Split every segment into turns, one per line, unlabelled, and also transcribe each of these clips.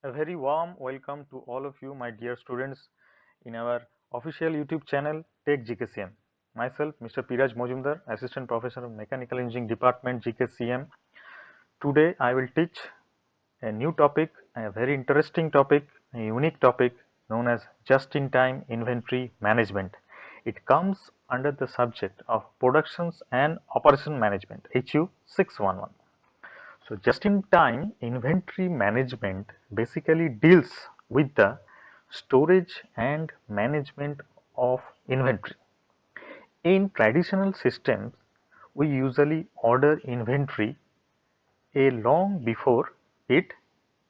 A very warm welcome to all of you, my dear students, in our official YouTube channel Tech GKCM. Myself, Mr. Piraj Mojumdar, Assistant Professor of Mechanical Engineering Department, GKCM. Today, I will teach a new topic, a very interesting topic, a unique topic known as Just-in-Time Inventory Management. It comes under the subject of Productions and Operation Management, HU 611. So, just-in-time inventory management basically deals with the storage and management of inventory. In traditional systems, we usually order inventory a long before it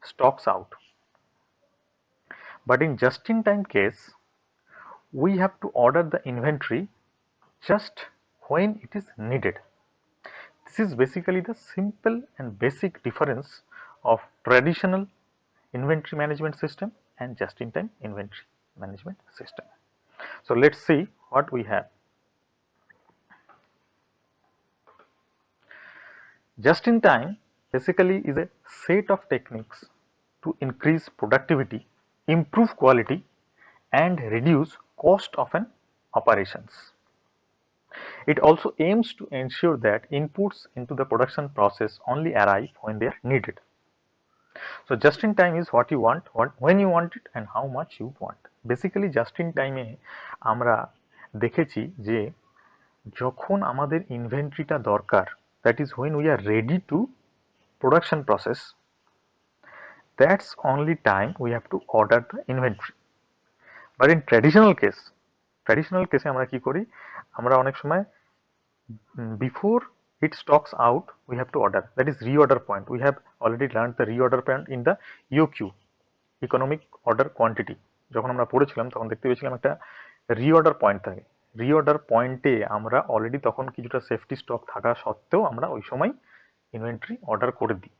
stocks out. But in just-in-time case, we have to order the inventory just when it is needed. This is basically the simple and basic difference of traditional inventory management system and just-in-time inventory management system. So let's see what we have. Just-in-time basically is a set of techniques to increase productivity, improve quality, and reduce cost of an operations. It also aims to ensure that inputs into the production process only arrive when they are needed. So just in time is what you want, when you want it and how much you want. Basically just in time এ আমরা দেখেছি যে যখন আমাদের ইনভেন্টরিটা দরকার, that is when we are ready to production process, that's only time we have to order the inventory. But in traditional case আমরা কি করি, আমরা অনেক সময় before it stocks out we have to order, that is reorder point. We have already learned the reorder point in the EOQ, economic order quantity. যখন আমরা পড়েছিলাম তখন দেখতে পেয়েছিলাম একটা রিঅর্ডার পয়েন্ট থাকে। রিঅর্ডার পয়েন্টে আমরা অলরেডি তখন কিছুটা সেফটি স্টক থাকা সত্ত্বেও আমরা ওই সময় ইনভেন্টরি অর্ডার করে দিই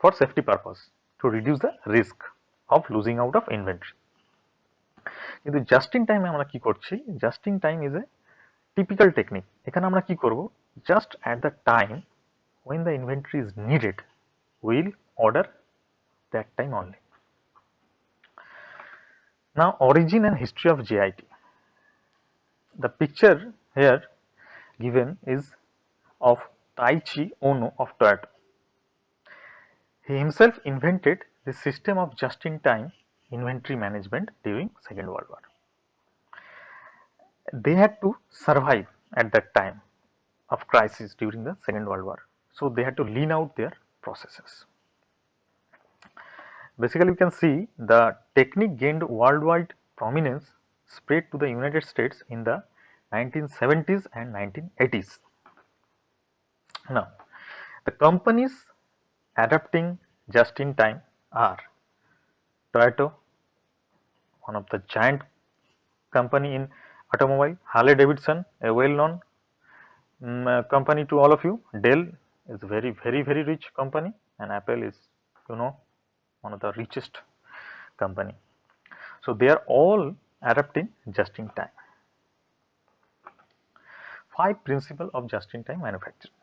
for safety purpose, to reduce the risk of losing out of inventory. কিন্তু জাস্ট ইন টাইমে আমরা কি করছি, just in time is a typical technique. এখানে আমরা কি করব, just at the time when the inventory is needed, we'll order that time only. Now, origin and history of JIT. The picture here given is of Taichi Ono of Toyota. He himself invented the system of just-in-time inventory management during Second World War. They had to survive at that time of crisis during the Second World War, so they had to lean out their processes. Basically, we can see the technique gained worldwide prominence, spread to the United States in the 1970s and 1980s. Now, the companies adapting just-in-time are Toyota, one of the giant company in automobile, Harley Davidson, a well-known company to all of you, Dell is very rich company, and Apple is, you know, one of the richest company. So they are all adapting just-in-time. 5 principles of just-in-time manufacturing: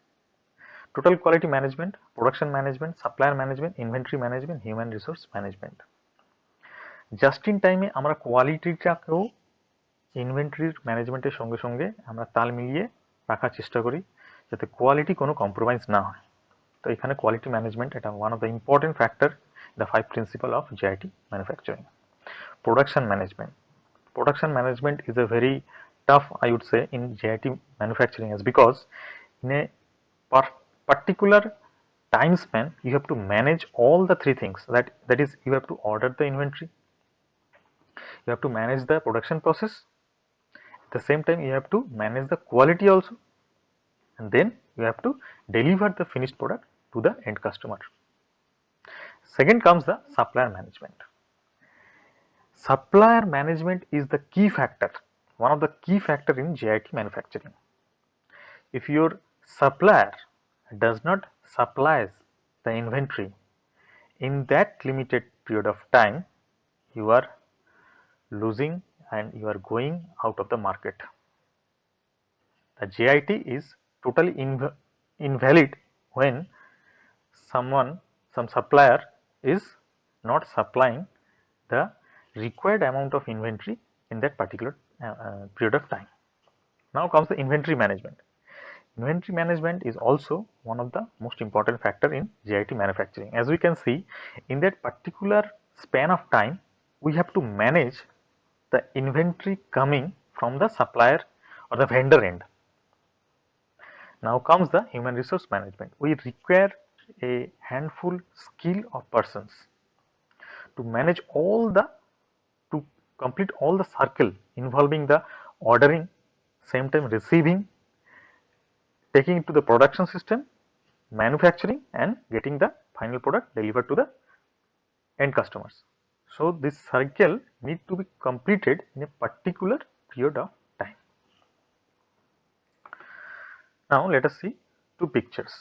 total quality management, production management, supplier management, inventory management, human resource management. Just-in-time আমরা কোয়ালিটিটাকেও ইনভেন্টরির ম্যানেজমেন্টের সঙ্গে সঙ্গে আমরা তাল মিলিয়ে রাখার চেষ্টা করি যাতে কোয়ালিটি কোনো কম্প্রোমাইজ না হয়। তো এখানে কোয়ালিটি ম্যানেজমেন্ট এটা one of the important factor, the 5 principles of JIT manufacturing. Production management. Production management is a very tough, I would say, in JIT manufacturing, is because in a particular time span you have to manage all the 3 things. That is, you have to order the inventory, you have to manage the production process, at the same time you have to manage the quality also, and then you have to deliver the finished product to the end customer. Second comes the supplier management. Supplier management is the key factor, one of the key factor in JIT manufacturing. If your supplier does not supply the inventory in that limited period of time, you are losing and you are going out of the market. The JIT is totally invalid when some supplier is not supplying the required amount of inventory in that particular period of time. Now comes the inventory management. Inventory management is also one of the most important factor in JIT manufacturing. As we can see, in that particular span of time, we have to manage the inventory coming from the supplier or the vendor end. Now comes the human resource management. We require a handful skill of persons to manage to complete all the circle involving the ordering, same time receiving, taking it to the production system, manufacturing, and getting the final product delivered to the end customers. So this cycle need to be completed in a particular period of time. Now let us see two pictures.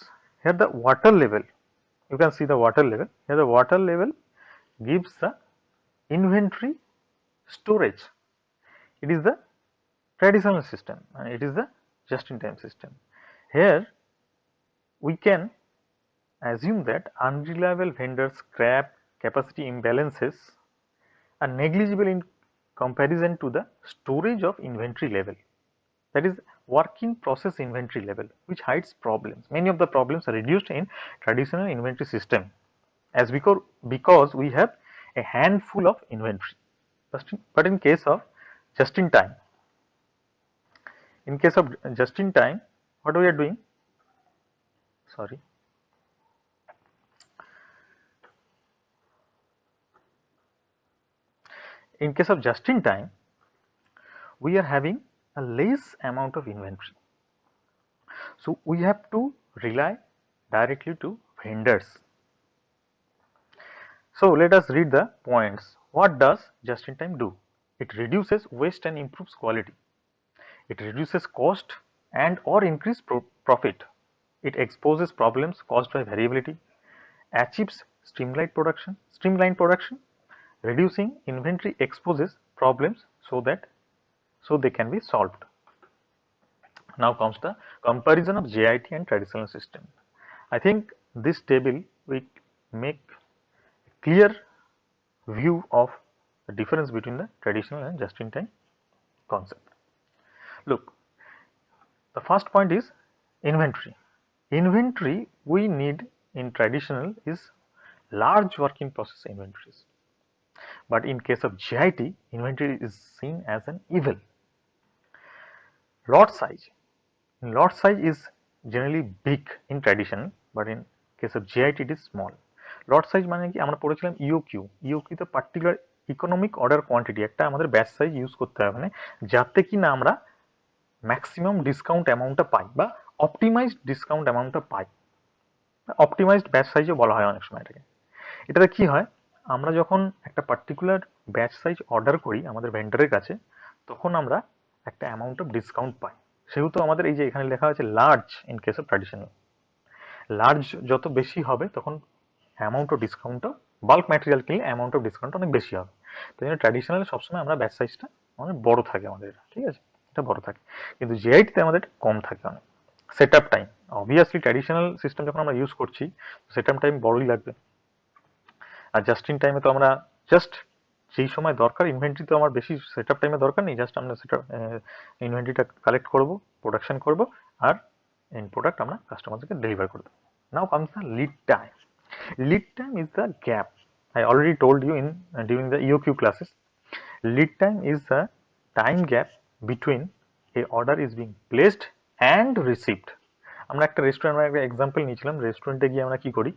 Here the water level, you can see the water level. Here the water level gives the inventory storage. It is the traditional system and it is the just-in-time system. Here we can assume that unreliable vendor scrap capacity imbalances are negligible in comparison to the storage of inventory level, that is work in process inventory level, which hides problems. Many of the problems are reduced in traditional inventory system as because we have a handful of inventory. But in case of just in time, what we are doing, sorry, in case of just in time, we are having a less amount of inventory. So we have to rely directly to vendors. So let us read the points. What does just in time do? It reduces waste and improves quality. It reduces cost and or increase profit. It exposes problems caused by variability, achieves streamlined production, reducing inventory exposes problems so they can be solved. Now comes the comparison of JIT and traditional system. I think this table will make a clear view of the difference between the traditional and just-in-time concept. Look, the first point is inventory. Inventory we need in traditional is large work in process inventories. But in case of JIT, inventory is seen as an evil. Lot size. Lot size is generally big in traditional, but in case of JIT it is small. Lot size মানে কি আমরা পড়েছিলাম EOQ তে particular economic order quantity একটা আমাদের batch size use করতে হবে মানে যাতে কি না আমরা ম্যাক্সিমাম ডিসকাউন্ট অ্যামাউন্টটা পাই বা অপটিমাইজড ডিসকাউন্ট অ্যামাউন্টটা পাই। অপটিমাইজড ব্যাচ সাইজও বলা হয় অনেক সময় এটাকে। এটাতে কি হয়, আমরা যখন একটা পার্টিকুলার ব্যাচ সাইজ অর্ডার করি আমাদের ভেন্ডারের কাছে, তখন আমরা একটা অ্যামাউন্ট অফ ডিসকাউন্ট পাই। সেহেতু আমাদের এই যে এখানে লেখা আছে large in case of traditional, large যত বেশি হবে তখন অ্যামাউন্ট অফ ডিসকাউন্টও, বাল্ক ম্যাটেরিয়াল কিনলে অ্যামাউন্ট অফ ডিসকাউন্ট অনেক বেশি হবে। তো জন্য ট্র্যাডিশনাল সবসময় আমরা ব্যাচ সাইজটা অনেক বড় থাকে আমাদের, ঠিক আছে, এটা বড় থাকে। কিন্তু জিআইটিতে আমাদের কম থাকে অনেক। Set up time, obviously traditional system যখন আমরা ইউজ করছি সেট আপ টাইম বড়ই লাগবে। আর জাস্ট ইন টাইমে তো আমরা জাস্ট যেই সময় দরকার ইনভেন্টরি তো আমার বেশি সেট আপ টাইমে দরকার নেই, জাস্ট আমরা সেটা ইনভেন্টরিটা কালেক্ট করব, প্রোডাকশন করব আর এন্ড প্রোডাক্ট আমরা কাস্টমারদেরকে ডেলিভার করব। নাও comes the lead time. Lead time is the gap. I already told you in during the EOQ classes. Lead time is the time gap between a order is being placed and received. আমরা একটা রেস্টুরেন্টের একটা example নিয়েছিলাম, রেস্টুরেন্টে গিয়ে আমরা কি করি,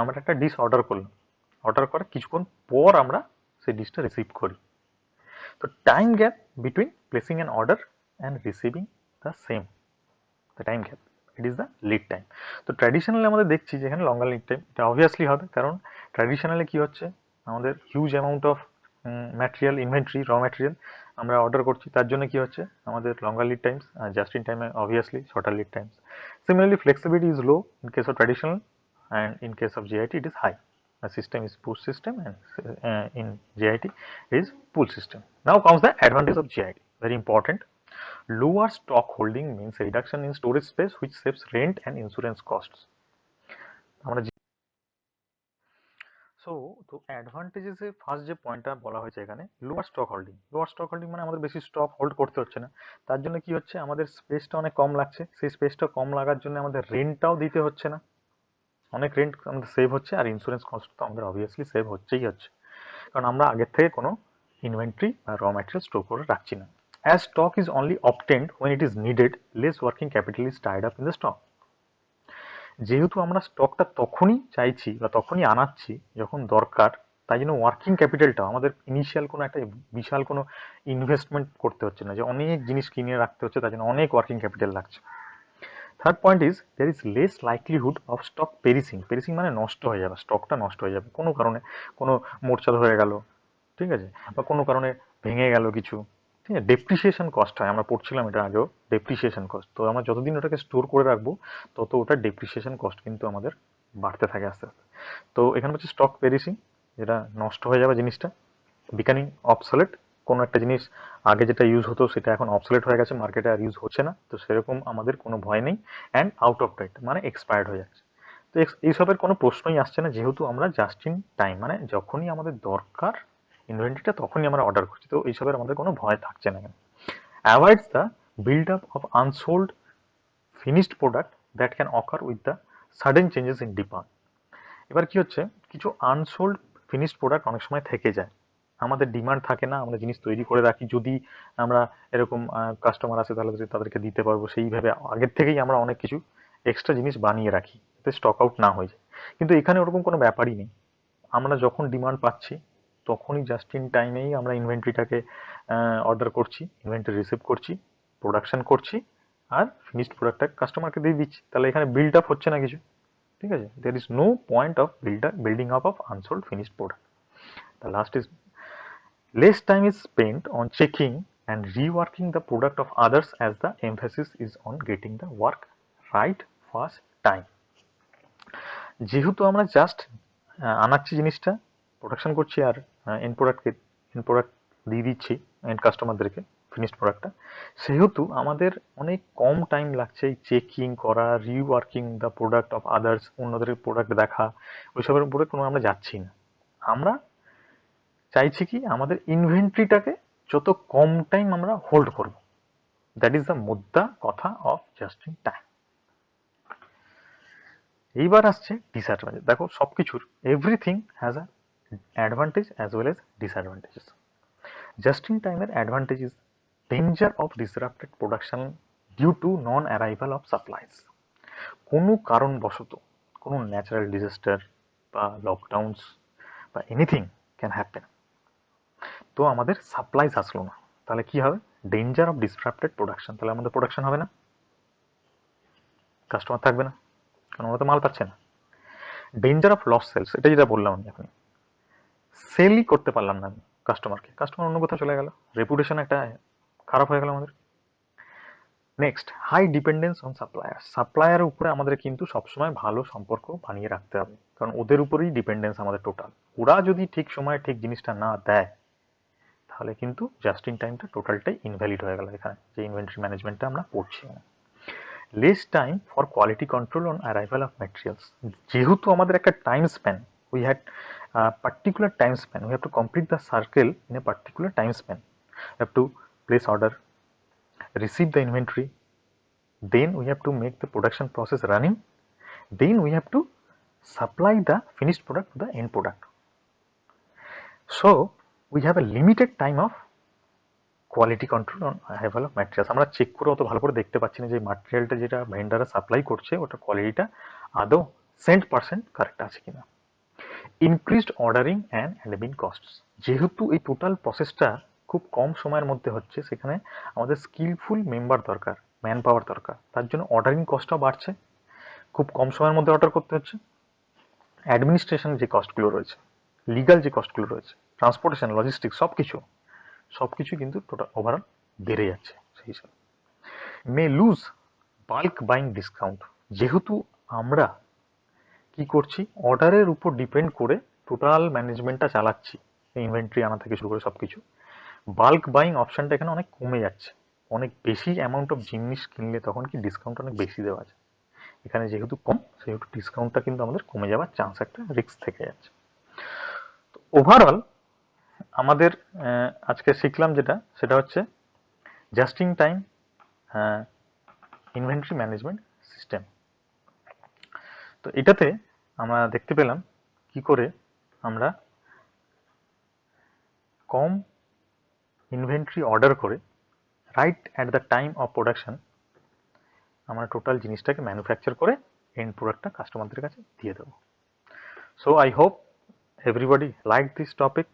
আমরা একটা ডিশ অর্ডার করলাম, অর্ডার করার কিছুক্ষণ পর আমরা সেই ডিশটা রিসিভ করি। তো time gap between placing an order and receiving the same, the time gap, it is the lead time. তো ট্র্যাডিশনালি আমাদের দেখছি যেখানে লঙ্গার লিড টাইম, এটা অবভিয়াসলি হবে, কারণ ট্র্যাডিশনালি কি হচ্ছে আমাদের huge amount of material inventory raw material আমরা অর্ডার করছি, তার জন্য কি হচ্ছে আমাদের লঙ্গার লিড টাইমস, আর জাস্ট ইন টাইমে obviously shorter lead times. Similarly flexibility is low in case of traditional and in case of JIT it is high. The system is push system and in JIT is pull system. Now comes the advantage of JIT, very important. Lower stock holding means reduction in storage space which saves rent and insurance costs. তো অ্যাডভান্টেজেসে first যে পয়েন্টটা বলা হয়েছে এখানে, lower stock holding মানে আমাদের বেশি stock hold করতে হচ্ছে না। তার জন্য কি হচ্ছে, আমাদের স্পেসটা অনেক কম লাগছে, সেই স্পেসটা কম লাগার জন্য আমাদের রেন্টটাও দিতে হচ্ছে না, অনেক রেন্ট আমাদের সেভ হচ্ছে। আর ইন্স্যুরেন্স কস্ট তো আমাদের অবভিয়াসলি সেভ হচ্ছে, কারণ আমরা আগের থেকে কোনো ইনভেন্টরি বা র ম্যাটেরিয়াল স্টোর করে রাখছি না। As stock is only obtained when it is needed, less working capital is tied up in the stock. যেহেতু আমরা স্টকটা তখনই চাইছি বা তখনই আনাচ্ছি যখন দরকার, তাই জন্য ওয়ার্কিং ক্যাপিটালটা আমাদের ইনিশিয়াল কোনো একটা বিশাল কোনো ইনভেস্টমেন্ট করতে হচ্ছে না, যে অনেক জিনিস কিনে রাখতে হচ্ছে, তার জন্য অনেক ওয়ার্কিং ক্যাপিটাল লাগছে। Third point is there is less likelihood of stock perishing মানে নষ্ট হয়ে যাবে, স্টকটা নষ্ট হয়ে যাবে কোনো কারণে, কোনো মোর্চা হয়ে গেল, ঠিক আছে, বা কোনো কারণে ভেঙে গেল কিছু, ঠিক আছে। ডেপ্রিসিয়েশন কস্ট হয়, আমরা পড়ছিলাম এটা আগেও, ডেপ্রিসিয়েশন কস্ট। তো আমরা যতদিন ওটাকে স্টোর করে রাখবো তত ওটার ডেপ্রিসিয়েশন কস্ট কিন্তু আমাদের বাড়তে থাকে আস্তে আস্তে। তো এখানে হচ্ছে স্টক পেরিসিং, যেটা নষ্ট হয়ে যাবে জিনিসটা। বিকামিং অবসলেট, কোনো একটা জিনিস আগে যেটা ইউজ হতো সেটা এখন অবসলেট হয়ে গেছে, মার্কেটে আর ইউজ হচ্ছে না, তো সেরকম আমাদের কোনো ভয় নেই। অ্যান্ড আউট অফ ডেট মানে এক্সপায়ার্ড হয়ে যাচ্ছে। তো এইসবের কোনো প্রশ্নই আসছে না, যেহেতু আমরা জাস্ট ইন টাইম মানে যখনই আমাদের দরকার ইনভেন্টরিটা তখনই আমরা অর্ডার করছি, তো এইসবের আমাদের কোনো ভয় থাকছে না। Avoids the build up of unsold finished product that can ochre with the sudden changes in demand. এবার কি হচ্ছে, কিছু আনসোল্ড ফিনিশড প্রোডাক্ট অনেক সময় থেকে যায়, আমাদের ডিমান্ড থাকে না, আমরা জিনিস তৈরি করে রাখি, যদি আমরা এরকম কাস্টমার আসে তাহলে যদি তাদেরকে দিতে পারবো সেইভাবে আগের থেকেই আমরা অনেক কিছু এক্সট্রা জিনিস বানিয়ে রাখি, যাতে স্টক আউট না হয়ে যায়। কিন্তু এখানে ওরকম কোনো ব্যাপারই নেই, আমরা যখন ডিমান্ড পাচ্ছি তখনই জাস্ট ইন টাইমেই আমরা ইনভেন্টরিটাকে অর্ডার করছি, ইনভেন্টরি রিসিভ করছি, প্রোডাকশন করছি, আর ফিনিশড প্রোডাক্টটা কাস্টমারকে দিয়ে দিচ্ছি। তাহলে এখানে বিল্ড আপ হচ্ছে না কিছু, ঠিক আছে। There is no point of building up of unsold finished product. The last is less time is spent on checking and reworking the product of others, as the emphasis is on getting the work right first time. যেহেতু আমরা just আনাচ্ছি জিনিসটা, production করছি, আর and product দিয়ে দিচ্ছি and কাস্টমারদেরকে finished প্রোডাক্টটা, সেহেতু আমাদের অনেক কম টাইম লাগছে এই চেকিং করা, রিওয়ার্কিং দ্য প্রোডাক্ট অফ আদার্স, অন্যদের প্রোডাক্ট দেখা, ওইসবের উপরে কোনো আমরা যাচ্ছি না। আমরা চাইছি কি, আমাদের ইনভেন্টরিটাকে যত কম টাইম আমরা হোল্ড করব, দ্যাট ইজ দ্য মোদ্দা কথা অফ জাস্ট ইন টাইম। এইবার আসছে ডিসঅ্যাডভান্টেজ। দেখো সবকিছুর everything has a advantage as well as disadvantages. Just in টাইমের advantage is danger of disrupted production due to non arrival of supplies. কোনো কারণবশত কোনো ন্যাচারাল ডিজাস্টার বা লকডাউনস বা এনিথিং ক্যান হ্যাপেন, তো আমাদের সাপ্লাইজ আসলো না, তাহলে কি হবে, ডেঞ্জার অফ ডিসরাপ্টেড প্রোডাকশন, তাহলে আমাদের প্রোডাকশন হবে না, কাস্টমার থাকবে না, কারণ ওরা তো মাল পাচ্ছে না। ডেঞ্জার অফ লস সেলস, এটা যেটা বললাম আমি, এখন সেলই করতে পারলাম না আমি কাস্টমারকে, কাস্টমার অন্য কোথাও চলে গেল, রেপুটেশন একটা খারাপ হয়ে গেল আমাদের। নেক্সট, হাই ডিপেন্ডেন্স অন সাপ্লায়ারের উপরে আমাদের কিন্তু সবসময় ভালো সম্পর্ক বানিয়ে রাখতে হবে, কারণ ওদের উপরেই ডিপেন্ডেন্স আমাদের টোটাল। ওরা যদি ঠিক সময়ে ঠিক জিনিসটা না দেয় তাহলে কিন্তু জাস্ট ইন টাইমটা টোটালটাই ইনভ্যালিড হয়ে গেল, এখানে যে ইনভেন্টরি ম্যানেজমেন্টটা আমরা পড়ছি। Less time for quality control on arrival of materials, যেহেতু আমাদের একটা time span, we had particular time span, we have to complete the circle in a particular time span, have to place order, receive the inventory, then we have to make the production process running, then we have to supply the finished product to the end product. So we have a limited time of quality control on arrival of materials. আমরা check করে অত ভালো করে দেখতে পাচ্ছি না যে ম্যাটেরিয়ালটা যেটা ভেন্ডাররা সাপ্লাই করছে ওটা কোয়ালিটিটা আদৌ 100% কারেক্ট আছে কিনা। Increased ordering and admin costs, যেহেতু এই টোটাল প্রসেসটা খুব কম সময়ের মধ্যে হচ্ছে, সেখানে আমাদের স্কিলফুল মেম্বার দরকার, ম্যান পাওয়ার দরকার, তার জন্য অর্ডারিং কস্টটাও বাড়ছে, খুব কম সময়ের মধ্যে অর্ডার করতে হচ্ছে। অ্যাডমিনিস্ট্রেশন যে কস্টগুলো রয়েছে, লিগাল যে কস্টগুলো রয়েছে, ট্রান্সপোর্টেশন, লজিস্টিক্স, সব কিছু কিন্তু টোটাল ওভারঅল বেড়ে যাচ্ছে সেই হিসাবে। মে লুজ বাল্ক বাইং ডিসকাউন্ট, যেহেতু আমরা কি করছি, অর্ডারের উপর ডিপেন্ড করে টোটাল ম্যানেজমেন্টটা চালাচ্ছি, ইনভেন্টরি আনা থেকে শুরু করে সব কিছু, বাল্ক বাইং অপশনটা এখানে অনেক কমে যাচ্ছে। অনেক বেশি অ্যামাউন্ট অফ জিনিস কিনলে তখন কি ডিসকাউন্ট অনেক বেশি দেওয়া যায়, এখানে যেহেতু কম সেহেতু ডিসকাউন্টটা কিন্তু আমাদের কমে যাওয়ার চান্স, একটা রিস্ক থেকে যাচ্ছে। ওভারঅল আমাদের আজকে শিখলাম যেটা সেটা হচ্ছে just in time inventory management system. তো এটাতে আমরা দেখতে পেলাম কি করে আমরা কম ইনভেন্টরি অর্ডার করে right at the time of production আমরা টোটাল জিনিসটাকে ম্যানুফ্যাকচার করে এন্ড প্রোডাক্টটা কাস্টমারদের কাছে দিয়ে দেবো। So I hope everybody liked this topic.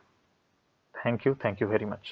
Thank you very much.